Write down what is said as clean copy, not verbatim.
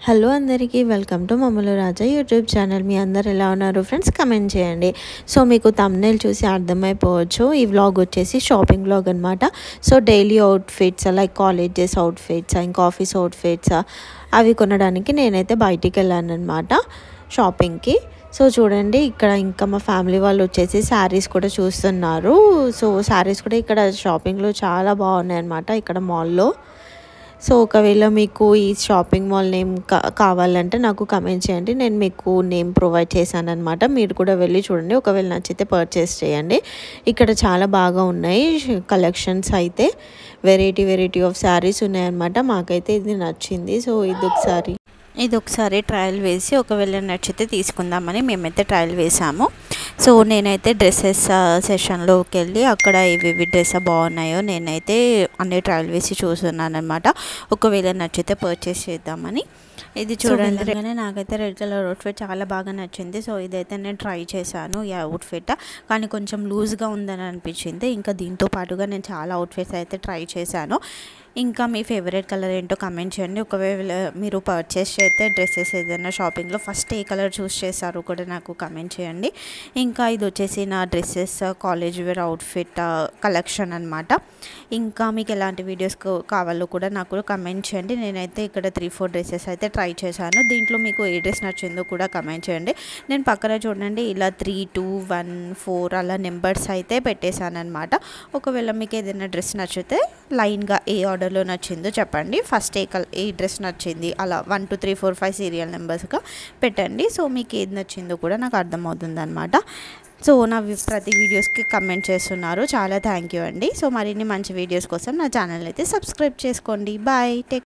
Hello అందరికీ welcome to Mammalu Raja YouTube channel. మీ అందరు ఎలా ఉన్నారు ఫ్రెండ్స్? కమెంట్ చేయండి. సో మీకు థంబ్నెయిల్ చూసి అర్థమైపోవచ్చు, ఈ వ్లాగ్ వచ్చేసి షాపింగ్ వ్లాగ్ అనమాట. So daily outfits like college days outfits ఇంకా ఆఫీస్ అవుట్ఫిట్స్ అవి కొనడానికి నేనైతే బయటికి వెళ్ళాను అనమాట షాపింగ్కి. సో చూడండి, ఇక్కడ ఇంకా మా ఫ్యామిలీ వాళ్ళు వచ్చేసి శారీస్ కూడా చూస్తున్నారు. సో శారీస్ కూడా ఇక్కడ షాపింగ్లో చాలా బాగున్నాయి అనమాట ఇక్కడ మాల్లో. సో ఒకవేళ మీకు ఈ షాపింగ్ మాల్ నేమ్ కావాలంటే నాకు కమెంట్ చేయండి, నేను మీకు నేమ్ ప్రొవైడ్ చేశాను అనమాట. మీరు కూడా వెళ్ళి చూడండి, ఒకవేళ నచ్చితే పర్చేస్ చేయండి. ఇక్కడ చాలా బాగా ఉన్నాయి కలెక్షన్స్ అయితే. వెరైటీ ఆఫ్ శారీస్ ఉన్నాయన్నమాట. మాకైతే ఇది నచ్చింది. సో ఇది ఒకసారి ట్రయల్ వేసి ఒకవేళ నచ్చితే తీసుకుందామని మేమైతే ట్రయల్ వేసాము. సో నేనైతే డ్రెస్సెస్ సెషన్లోకి వెళ్ళి అక్కడ ఏవి డ్రెస్ బాగున్నాయో నేనైతే అన్ని ట్రయల్ వేసి చూస్తున్నాను అనమాట. ఒకవేళ నచ్చితే పర్చేస్ చేద్దామని. ఇది చూడండి, నాకైతే రెడ్ కలర్ అవుట్ఫిట్ చాలా బాగా నచ్చింది. సో ఇదైతే నేను ట్రై చేశాను ఈ అవుట్ఫిట్, కానీ కొంచెం లూజ్గా ఉందని అనిపించింది. ఇంకా దీంతో పాటుగా నేను చాలా అవుట్ఫిట్స్ అయితే ట్రై చేశాను. ఇంకా మీ ఫేవరెట్ కలర్ ఏంటో కమెంట్ చేయండి. ఒకవేళ మీరు పర్చేస్ చేస్తే డ్రెస్సెస్ ఏదైనా షాపింగ్లో ఫస్ట్ ఏ కలర్ చూస్ చేశారో కూడా నాకు కమెంట్ చేయండి. ఇంకా ఇది వచ్చేసి నా dresses college wear outfit collection అనమాట. ఇంకా మీకు ఎలాంటి వీడియోస్ కావాలో కూడా నాకు కమెంట్ చేయండి. నేనైతే ఇక్కడ 3-4 డ్రెస్సెస్ అయితే ట్రై చేశాను. దీంట్లో మీకు ఏ డ్రెస్ నచ్చిందో కూడా కమెంట్ చేయండి. నేను పక్కన చూడండి ఇలా 3, 2, 1, 4 అలా నెంబర్స్ అయితే పెట్టేశాను అనమాట. ఒకవేళ మీకు ఏదైనా డ్రెస్ నచ్చితే లైన్గా ఏ ఆర్డర్లో నచ్చిందో చెప్పండి. ఫస్ట్ ఏ డ్రెస్ నచ్చింది అలా 1, 2, 3, 4, 5 సీరియల్ నెంబర్స్గా పెట్టండి. సో మీకు ఏది నచ్చిందో కూడా నాకు అర్థమవుతుంది అనమాట. సో నా ప్రతి వీడియోస్కి కమెంట్ చేస్తున్నారు, చాలా థ్యాంక్ యూ అండి. సో మరిన్ని మంచి వీడియోస్ కోసం నా ఛానల్ అయితే సబ్స్క్రైబ్ చేసుకోండి. బాయ్.